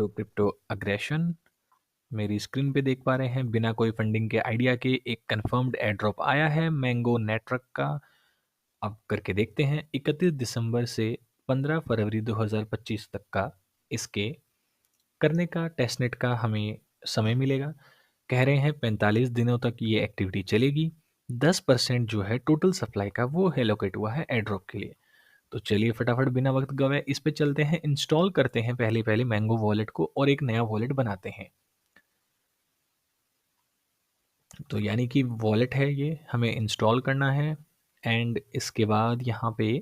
Crypto aggression. मेरी screen पे देख पा रहे हैं, बिना कोई फंडिंग के आइडिया के एक कंफर्म्ड एयर ड्रॉप आया है मैंगो नेटवर्क का। अब करके देखते हैं 31 दिसंबर से 15 फरवरी 2025 तक का इसके करने का टेस्टनेट का हमें समय मिलेगा। कह रहे हैं 45 दिनों तक ये एक्टिविटी चलेगी। 10% जो है टोटल सप्लाई का वो एलोकेट हुआ है एयर ड्रॉप के लिए। तो चलिए फटाफट बिना वक्त गवाए इस पे चलते हैं, इंस्टॉल करते हैं पहले पहले मैंगो वॉलेट को और एक नया वॉलेट बनाते हैं। तो यानी कि वॉलेट है ये, हमें इंस्टॉल करना है एंड इसके बाद यहाँ पे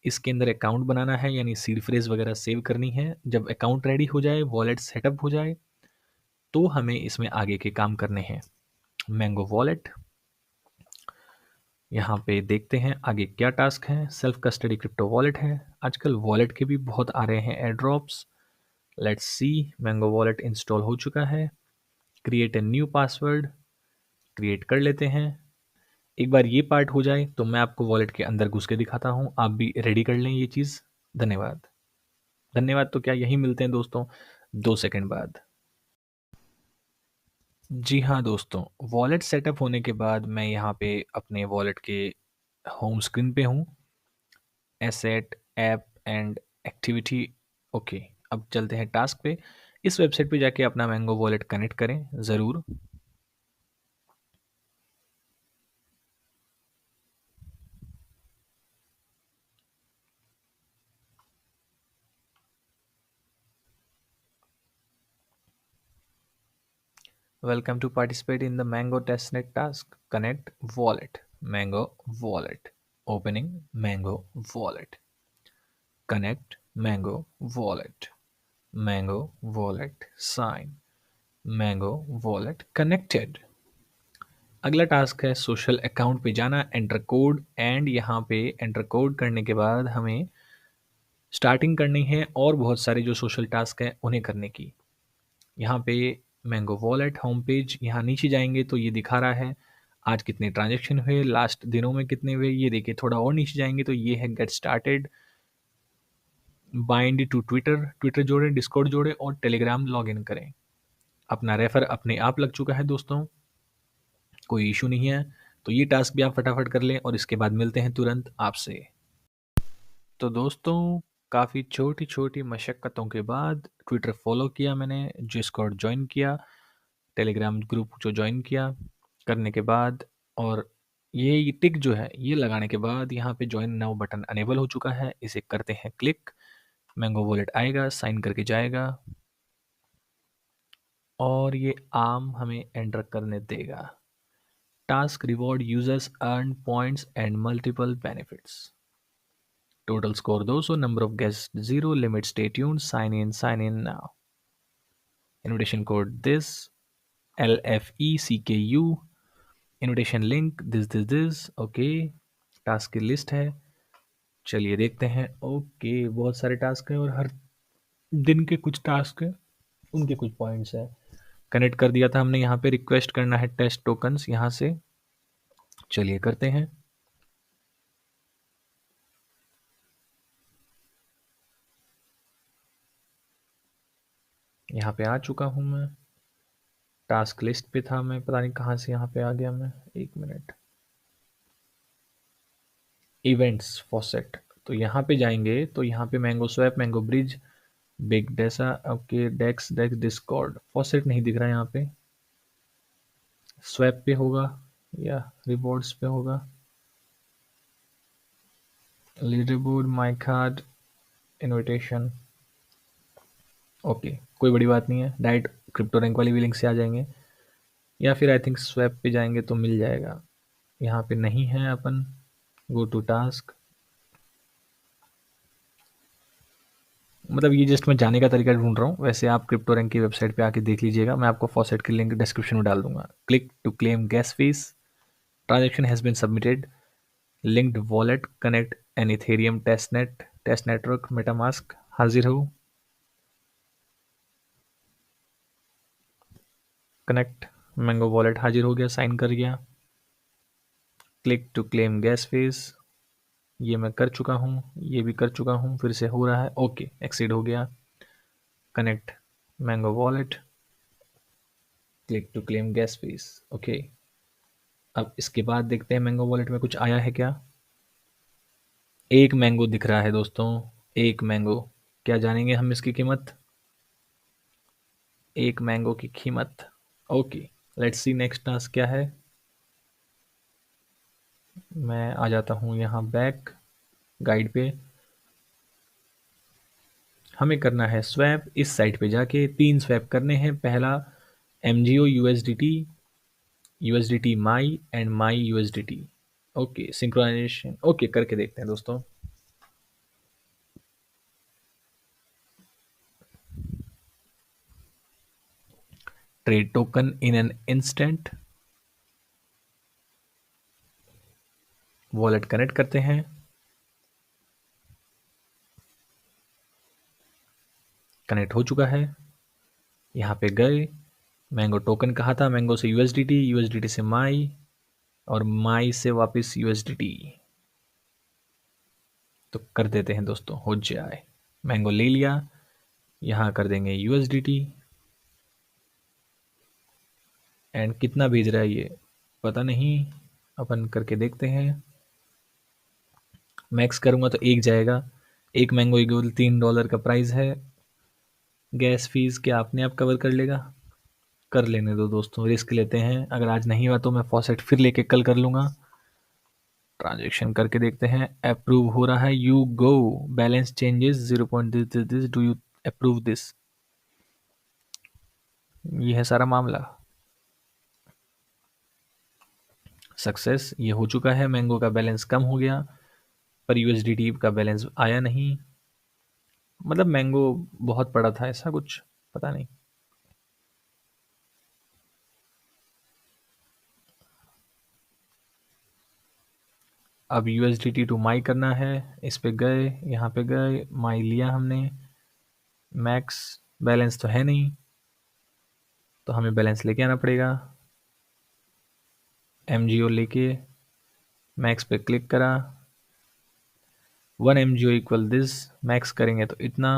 इसके अंदर अकाउंट बनाना है, यानी सीड फ्रेज वगैरह सेव करनी है। जब अकाउंट रेडी हो जाए, वॉलेट सेटअप हो जाए, तो हमें इसमें आगे के काम करने हैं। मैंगो वॉलेट, यहाँ पे देखते हैं आगे क्या टास्क है। सेल्फ कस्टडी क्रिप्टो वॉलेट है। आजकल वॉलेट के भी बहुत आ रहे हैं air drops. Let's see, mango wallet install हो चुका है। Create a new password create कर लेते हैं। एक बार ये पार्ट हो जाए तो मैं आपको वॉलेट के अंदर घुस के दिखाता हूँ, आप भी रेडी कर लें ये चीज़। धन्यवाद। धन्यवाद तो क्या, यही मिलते हैं दोस्तों 2 सेकंड बाद। जी हाँ दोस्तों, वॉलेट सेटअप होने के बाद मैं यहाँ पे अपने वॉलेट के होम स्क्रीन पे हूँ। Asset, app and activity. Okay, अब चलते हैं टास्क पे। इस वेबसाइट पे जाके अपना मैंगो वॉलेट कनेक्ट करें ज़रूर। Welcome to participate in the Mango testnet task. Connect wallet. Mango wallet. Opening Mango wallet. Connect Mango wallet. Mango wallet. Sign. Mango wallet connected. अगला टास्क है सोशल अकाउंट पे जाना, enter code, and यहाँ पे enter code करने के बाद हमें स्टार्टिंग करनी है और बहुत सारे जो सोशल टास्क हैं उन्हें करने की। यहाँ पे मैंगो वॉलेट होम पेज, यहाँ नीचे जाएंगे तो ये दिखा रहा है आज कितने ट्रांजेक्शन हुए, लास्ट दिनों में कितने हुए। ये देखिए, थोड़ा और नीचे जाएंगे तो ये है get started, bind to Twitter, Twitter जोड़ें, डिस्कॉर्ड जोड़ें और टेलीग्राम लॉगिन करें। अपना रेफर अपने आप लग चुका है दोस्तों, कोई इशू नहीं है। तो ये टास्क भी आप फटाफट कर लें और इसके बाद मिलते हैं तुरंत आपसे। तो दोस्तों, काफ़ी छोटी छोटी मशक्क़तों के बाद ट्विटर फॉलो किया मैंने, डिस्कॉर्ड ज्वाइन किया, टेलीग्राम ग्रुप जो ज्वाइन किया, करने के बाद और ये टिक जो है ये लगाने के बाद यहाँ पे ज्वाइन नाउ बटन अनेबल हो चुका है। इसे करते हैं क्लिक, मैंगो वॉलेट आएगा, साइन करके जाएगा और ये आम हमें एंटर करने देगा। Task reward users earn points and multiple benefits. Total score 200, number of guest 0, limit stay tuned, sign in now. Invitation code this LFECKU, invitation link this. Okay, task की लिस्ट है, चलिए देखते हैं। ओके, बहुत सारे task हैं और हर दिन के कुछ टास्क हैं, उनके कुछ पॉइंट्स हैं। कनेक्ट कर दिया था हमने, यहाँ पे रिक्वेस्ट करना है टेस्ट टोकन्स यहाँ से, चलिए करते हैं। यहाँ पे आ चुका हूँ मैं, टास्क लिस्ट पे था मैं, पता नहीं कहाँ से यहाँ पे आ गया मैं, 1 मिनट। इवेंट्स फॉसेट, तो यहाँ पे जाएंगे तो यहाँ पे Mango Swap, Mango Bridge, Big डेसा, ओके, डेक्स डिस्कॉर्ड। फॉसेट नहीं दिख रहा है यहाँ पे, स्वैप पे होगा या रिवॉर्ड्स पे होगा। Leaderboard, my card, invitation, okay, कोई बड़ी बात नहीं है, डायरेक्ट क्रिप्टो रैंक वाली भी लिंक से आ जाएंगे या फिर आई थिंक स्वैप पे जाएंगे तो मिल जाएगा। यहाँ पे नहीं है अपन, गो टू टास्क, मतलब ये जस्ट मैं जाने का तरीका ढूंढ रहा हूँ। वैसे आप क्रिप्टो रैंक की वेबसाइट पे आके देख लीजिएगा, मैं आपको फॉसेट की लिंक डिस्क्रिप्शन में डाल दूंगा। Click to claim gas fees, transaction has been submitted, linked wallet, connect an Ethereum test network, MetaMask हाजिर हो, कनेक्ट, मैंगो वॉलेट हाजिर हो गया, साइन कर गया। Click to claim gas fees, ये मैं कर चुका हूँ, ये भी कर चुका हूँ, फिर से हो रहा है, ओके, एक्सीड हो गया। Connect Mango wallet, click to claim gas fees. Okay, अब इसके बाद देखते हैं मैंगो वॉलेट में कुछ आया है क्या। एक मैंगो दिख रहा है दोस्तों, एक मैंगो। क्या जानेंगे हम इसकी कीमत? एक मैंगो की कीमत। Okay, let's C next task क्या है। मैं आ जाता हूँ यहाँ बैक गाइड पे। हमें करना है स्वैप। इस साइट पे जाके 3 स्वैप करने हैं। पहला MGO USDT, USDT my and my USDT। Okay, synchronization okay करके देखते हैं दोस्तों। Trade token in an instant. Wallet connect करते हैं। कनेक्ट हो चुका है। यहाँ पे गए, मैंगो टोकन कहा था, मैंगो से USDT, USDT से माई, और माई से वापस USDT। तो कर देते हैं दोस्तों, हो जाए। मैंगो ले लिया, यहाँ कर देंगे USDT। एंड कितना भेज रहा है ये पता नहीं, अपन करके देखते हैं। मैक्स करूँगा तो एक जाएगा। एक मैंगो इक्वल $3 का प्राइस है। गैस फीस क्या अपने आप कवर कर लेगा? कर लेने दो दोस्तों, रिस्क लेते हैं। अगर आज नहीं हुआ तो मैं फॉसेट फिर लेके कल कर लूँगा। ट्रांजेक्शन करके देखते हैं। अप्रूव हो रहा है। You go, balance changes 0.this, do you approve this? ये है सारा मामला। सक्सेस, ये हो चुका है। मैंगो का बैलेंस कम हो गया, पर USDT का बैलेंस आया नहीं। मतलब मैंगो बहुत पड़ा था, ऐसा कुछ पता नहीं। अब USDT टू माई करना है। इस पे गए, यहाँ पे गए, माई लिया हमने। मैक्स बैलेंस तो है नहीं, तो हमें बैलेंस लेके आना पड़ेगा। MGO लेके मैक्स पे क्लिक करा। 1 MGO इक्वल दिस, मैक्स करेंगे तो इतना।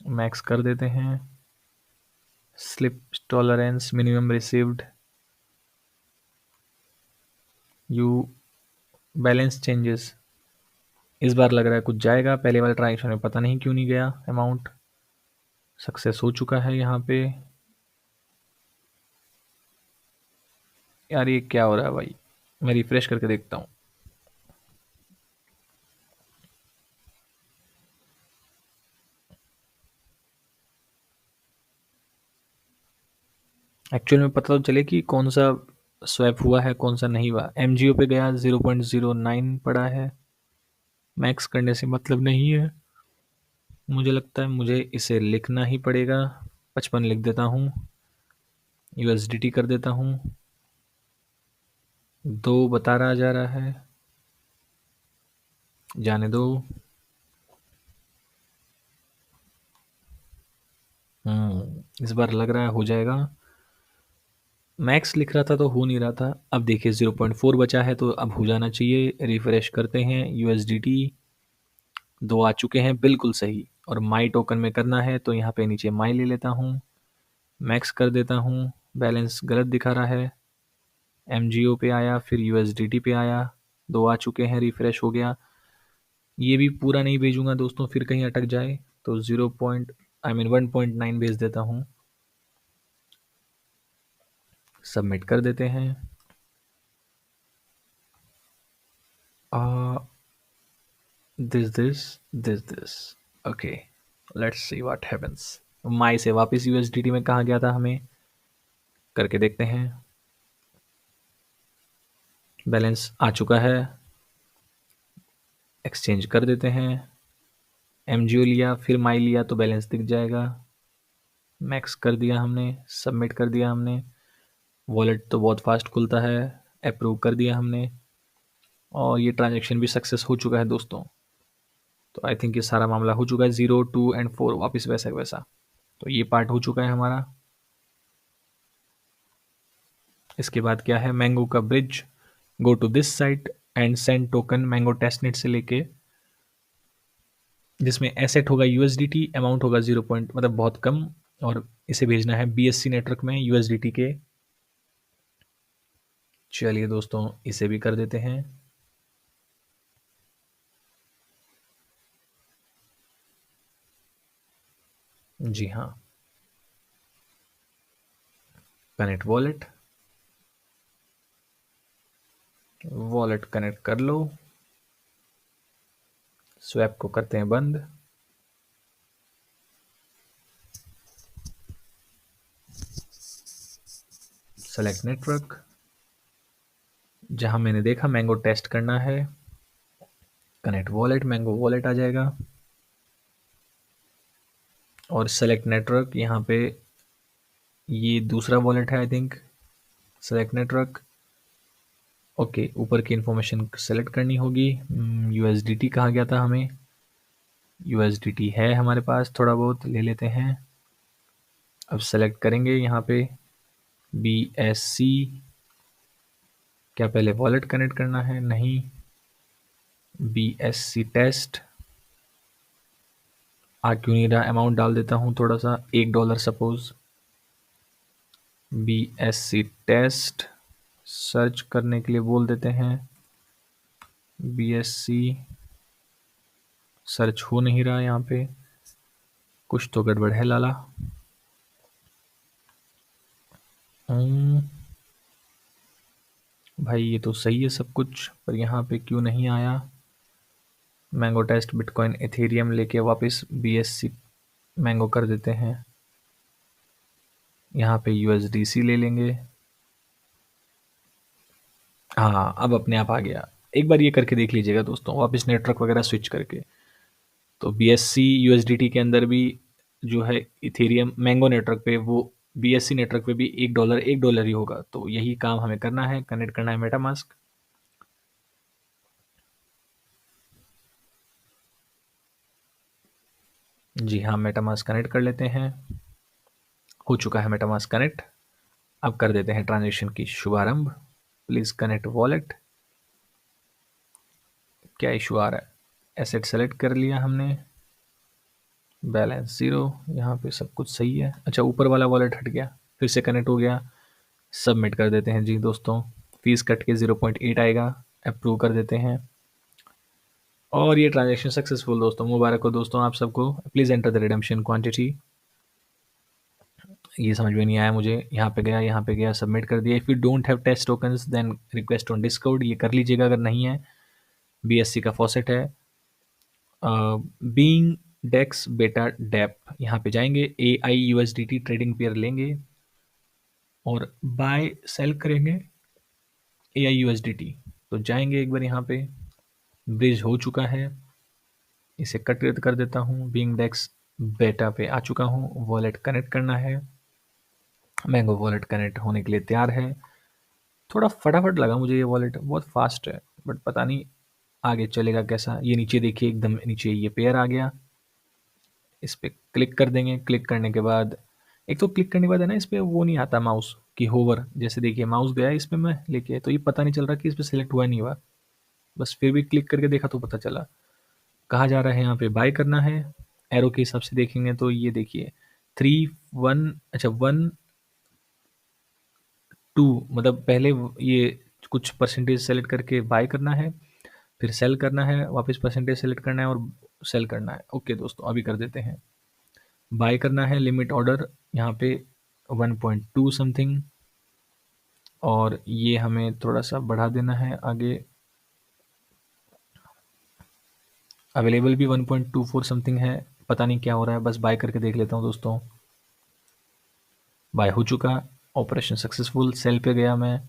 मैक्स कर देते हैं। Slip tolerance minimum received, you balance changes. इस बार लग रहा है कुछ जाएगा, पहले वाले ट्रांजेक्शन में पता नहीं क्यों नहीं गया अमाउंट। सक्सेस हो चुका है यहाँ पे। यार ये क्या हो रहा है भाई, मैं रिफ्रेश करके देखता हूँ। एक्चुअल में पता तो चले कि कौन सा स्वैप हुआ है, कौन सा नहीं हुआ। MGO पे गया, 0.09 पड़ा है। मैक्स करने से मतलब नहीं है। मुझे लगता है मुझे इसे लिखना ही पड़ेगा। 55 लिख देता हूँ। USDT कर देता हूँ। 2 बता रहा जा रहा है, जाने दो। इस बार लग रहा है हो जाएगा। मैक्स लिख रहा था तो हो नहीं रहा था। अब देखिए 0.4 बचा है, तो अब हो जाना चाहिए। रिफ्रेश करते हैं। USDT 2 आ चुके हैं, बिल्कुल सही। और माई टोकन में करना है तो यहाँ पे नीचे माई ले लेता हूँ। मैक्स कर देता हूँ। बैलेंस गलत दिखा रहा है। MGO पे आया, फिर USDT पे आया। 2 आ चुके हैं, रिफ्रेश हो गया। ये भी पूरा नहीं भेजूंगा दोस्तों, फिर कहीं अटक जाए तो 1.9 भेज देता हूँ। सबमिट कर देते हैं। This okay, let's see what happens. माई से वापस USDT में कहा गया था हमें, करके देखते हैं। बैलेंस आ चुका है। एक्सचेंज कर देते हैं। MGO लिया, फिर माई लिया तो बैलेंस दिख जाएगा। मैक्स कर दिया हमने, सबमिट कर दिया हमने। वॉलेट तो बहुत फास्ट खुलता है। अप्रूव कर दिया हमने, और ये ट्रांजेक्शन भी सक्सेस हो चुका है दोस्तों। तो आई थिंक ये सारा मामला हो चुका है। 0, 2 एंड 4 वापस वैसा वैसा। तो ये पार्ट हो चुका है हमारा। इसके बाद क्या है, मैंगो का bridge. Go to this site and send token. Mango testnet से लेके जिसमें एसेट होगा यूएसडीटी, अमाउंट होगा 0 पॉइंट मतलब बहुत कम, और इसे भेजना है बीएससी नेटवर्क में यूएसडीटी के। चलिए दोस्तों इसे भी कर देते हैं। जी हाँ, कनेक्ट वॉलेट, वॉलेट कनेक्ट कर लो, स्वैप को करते हैं बंद। सेलेक्ट नेटवर्क, जहां मैंने देखा मैंगो टेस्ट करना है, कनेक्ट वॉलेट, मैंगो वॉलेट आ जाएगा, और सेलेक्ट नेटवर्क यहाँ पे ये दूसरा वॉलेट है I think. Select network, okay, ऊपर की इन्फॉर्मेशन सेलेक्ट करनी होगी। यूएसडीटी कहा गया था हमें, यूएसडीटी है हमारे पास, थोड़ा बहुत ले लेते हैं। अब सेलेक्ट करेंगे यहाँ पे बीएससी। क्या पहले वॉलेट कनेक्ट करना है? नहीं, बीएससी टेस्ट। आ क्यों नहीं रहा? अमाउंट डाल देता हूँ थोड़ा सा, $1 सपोज। बीएससी टेस्ट सर्च करने के लिए बोल देते हैं, बीएससी सर्च हो नहीं रहा यहाँ पे, कुछ तो गड़बड़ है लाला। भाई ये तो सही है सब कुछ, पर यहाँ पे क्यों नहीं आया? मैंगो टेस्ट बिटकॉइन एथेरियम लेके वापस बीएससी मैंगो कर देते हैं। यहाँ पे यूएसडीसी ले लेंगे। हाँ, अब अपने आप आ गया। एक बार ये करके देख लीजिएगा दोस्तों, वापस नेटवर्क वगैरह स्विच करके। तो बीएससी यूएसडीटी के अंदर भी जो है इथेरियम मैंगो नेटवर्क पे, वो बीएससी नेटवर्क पे भी $1 ही होगा। तो यही काम हमें करना है, कनेक्ट करना है मेटामास्क। जी हाँ, मेटामास्क कनेक्ट कर लेते हैं। हो चुका है मेटामास्क कनेक्ट। अब कर देते हैं ट्रांजेक्शन की शुभारंभ। Please connect wallet. क्या इशू आ रहा है? एसेट सेलेक्ट कर लिया हमने, बैलेंस 0, यहाँ पे सब कुछ सही है। अच्छा, ऊपर वाला वॉलेट हट गया, फिर से कनेक्ट हो गया। सबमिट कर देते हैं जी दोस्तों। फीस कट के 0.8 आएगा, अप्रूव कर देते हैं। और ये ट्रांजेक्शन सक्सेसफुल दोस्तों, मुबारक हो दोस्तों आप सबको। Please enter the redemption quantity. ये समझ में नहीं आया मुझे, यहाँ पे गया, यहाँ पे गया, सबमिट कर दिया। If you don't have test tokens then request on Discord, ये कर लीजिएगा अगर नहीं है। बीएससी का फॉसेट है, बीइंग डेक्स बेटा डेप, यहाँ पे जाएंगे, AIUSDT ट्रेडिंग पेयर लेंगे और बाय सेल करेंगे AIUSDT। तो जाएंगे एक बार यहाँ पे, ब्रिज हो चुका है, इसे कट कर देता हूँ। बीइंग डेक्स बेटा पे आ चुका हूँ, वॉलेट कनेक्ट करना है। मैंगो वॉलेट कनेक्ट होने के लिए तैयार है। थोड़ा फटाफट लगा मुझे ये वॉलेट, बहुत फास्ट है, बट पता नहीं आगे चलेगा कैसा। ये नीचे देखिए, एकदम नीचे ये पेयर आ गया, इस पर क्लिक कर देंगे। क्लिक करने के बाद, एक तो क्लिक करने के बाद है ना, इस पर वो नहीं आता माउस की होवर, जैसे देखिए माउस गया इस पर मैं लेके, तो ये पता नहीं चल रहा कि इस पर सिलेक्ट हुआ नहीं हुआ। बस फिर भी क्लिक करके देखा तो पता चला। कहा जा रहा है यहाँ पे बाय करना है। एरो के हिसाब से देखेंगे तो ये देखिए 3-1, अच्छा 1-2, मतलब पहले ये कुछ परसेंटेज सेलेक्ट करके बाय करना है, फिर सेल करना है, वापस परसेंटेज सेलेक्ट करना है और सेल करना है। ओके दोस्तों, अभी कर देते हैं। बाय करना है, लिमिट ऑर्डर यहाँ पे 1.2 समथिंग, और ये हमें थोड़ा सा बढ़ा देना है आगे। अवेलेबल भी 1.24 समथिंग है, पता नहीं क्या हो रहा है, बस बाय करके देख लेता हूँ दोस्तों। बाय हो चुका, ऑपरेशन सक्सेसफुल। सेल पे गया मैं,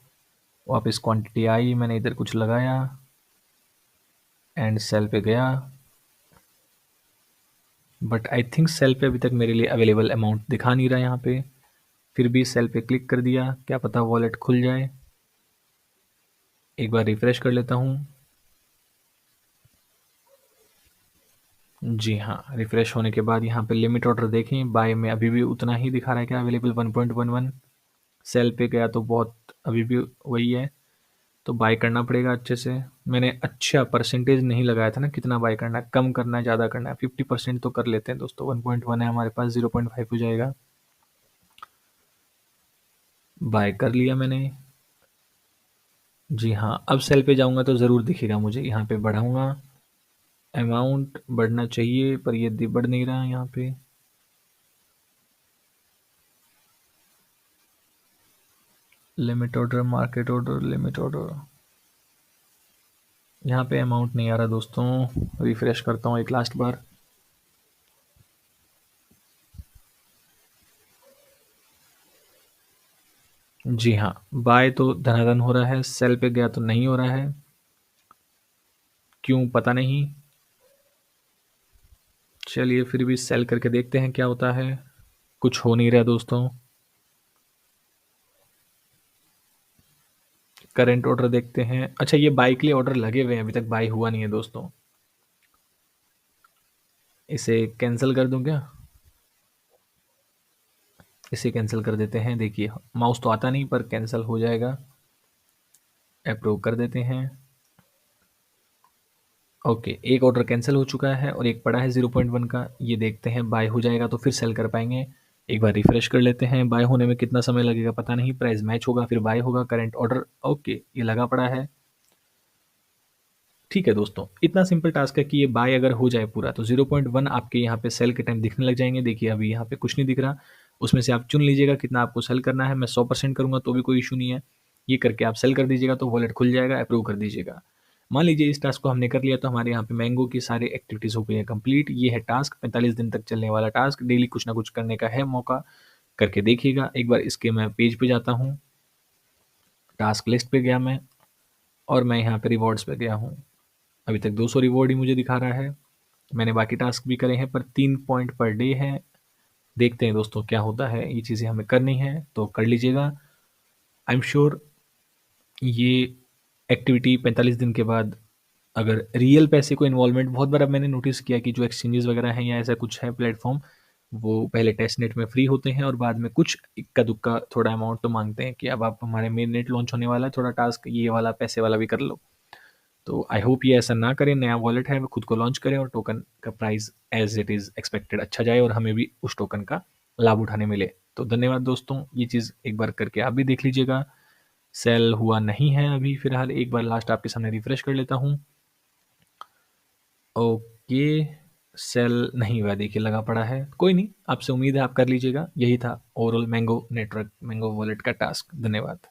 वापस क्वांटिटी आई, मैंने इधर कुछ लगाया एंड सेल पे गया, बट आई थिंक सेल पे अभी तक मेरे लिए अवेलेबल अमाउंट दिखा नहीं रहा यहाँ पे। फिर भी सेल पे क्लिक कर दिया, क्या पता वॉलेट खुल जाए। एक बार रिफ्रेश कर लेता हूँ। जी हाँ, रिफ्रेश होने के बाद यहाँ पे लिमिट ऑर्डर देखें, बाय में अभी भी उतना ही दिखा रहा है, क्या अवेलेबल 1.11। सेल पे गया तो बहुत अभी भी वही है। तो बाय करना पड़ेगा अच्छे से। मैंने अच्छा परसेंटेज नहीं लगाया था ना, कितना बाय करना है, कम करना है, ज़्यादा करना है। 50% तो कर लेते हैं दोस्तों। 1.1 है हमारे पास, 0.5 हो जाएगा। बाय कर लिया मैंने। जी हाँ, अब सेल पे जाऊंगा तो ज़रूर दिखेगा मुझे। यहाँ पे बढ़ाऊंगा, अमाउंट बढ़ना चाहिए पर ये बढ़ नहीं रहा यहाँ पे। Limit order, market order, limit order, यहाँ पे अमाउंट नहीं आ रहा दोस्तों। रिफ्रेश करता हूँ एक लास्ट बार। जी हाँ, बाय तो धनाधन हो रहा है, सेल पे गया तो नहीं हो रहा है, क्यों पता नहीं। चलिए फिर भी सेल करके देखते हैं क्या होता है। कुछ हो नहीं रहा दोस्तों। करंट ऑर्डर देखते हैं। अच्छा, ये बाय के लिए ऑर्डर लगे हुए हैं, अभी तक बाय हुआ नहीं है दोस्तों। इसे कैंसिल कर दूं क्या? इसे कैंसिल कर देते हैं। देखिए माउस तो आता नहीं पर कैंसिल हो जाएगा। अप्रूव कर देते हैं। ओके, एक ऑर्डर कैंसिल हो चुका है और एक पड़ा है 0.1 का। ये देखते हैं बाय हो जाएगा तो फिर सेल कर पाएंगे। एक बार रिफ्रेश कर लेते हैं। बाय होने में कितना समय लगेगा पता नहीं। प्राइस मैच होगा फिर बाय होगा। करंट ऑर्डर, ओके, ये लगा पड़ा है। ठीक है दोस्तों, इतना सिंपल टास्क है कि ये बाय अगर हो जाए पूरा तो 0.1 आपके यहाँ पे सेल के टाइम दिखने लग जाएंगे। देखिए अभी यहाँ पे कुछ नहीं दिख रहा। उसमें से आप चुन लीजिएगा कितना आपको सेल करना है। मैं 100% करूंगा तो भी कोई इशू नहीं है। ये करके आप सेल कर दीजिएगा तो वॉलेट खुल जाएगा। अप्रूव कर दीजिएगा। मान लीजिए इस टास्क को हमने कर लिया तो हमारे यहाँ पे मैंगो की सारी एक्टिविटीज़ हो गई है कंप्लीट। ये है टास्क, 45 दिन तक चलने वाला टास्क। डेली कुछ ना कुछ करने का है मौका। करके देखिएगा एक बार। इसके मैं पेज पे जाता हूँ, टास्क लिस्ट पे गया मैं, और मैं यहाँ पे रिवॉर्ड्स पे गया हूँ। अभी तक 200 रिवॉर्ड ही मुझे दिखा रहा है। मैंने बाकी टास्क भी करे हैं पर 3 पॉइंट पर डे है। देखते हैं दोस्तों क्या होता है। ये चीज़ें हमें करनी है तो कर लीजिएगा। आई एम श्योर ये एक्टिविटी 45 दिन के बाद, अगर रियल पैसे को इन्वॉल्वमेंट, बहुत बार अब मैंने नोटिस किया कि जो एक्सचेंजेस वगैरह हैं या ऐसा कुछ है प्लेटफॉर्म, वो पहले टेस्ट नेट में फ्री होते हैं और बाद में कुछ इक्का दुक्का थोड़ा अमाउंट तो मांगते हैं कि अब आप हमारे मेन नेट लॉन्च होने वाला है, थोड़ा टास्क ये वाला पैसे वाला भी कर लो। तो आई होप ये ऐसा ना करें। नया वॉलेट है वो खुद को लॉन्च करें और टोकन का price as it is expected अच्छा जाए और हमें भी उस टोकन का लाभ उठाने मिले। तो धन्यवाद दोस्तों, ये चीज़ एक बार करके आप भी देख लीजिएगा। सेल हुआ नहीं है अभी फिलहाल। एक बार लास्ट आपके सामने रिफ्रेश कर लेता हूँ। ओके, सेल नहीं हुआ, देखिए लगा पड़ा है। कोई नहीं, आपसे उम्मीद है आप कर लीजिएगा। यही था overall mango network, mango wallet का टास्क। धन्यवाद।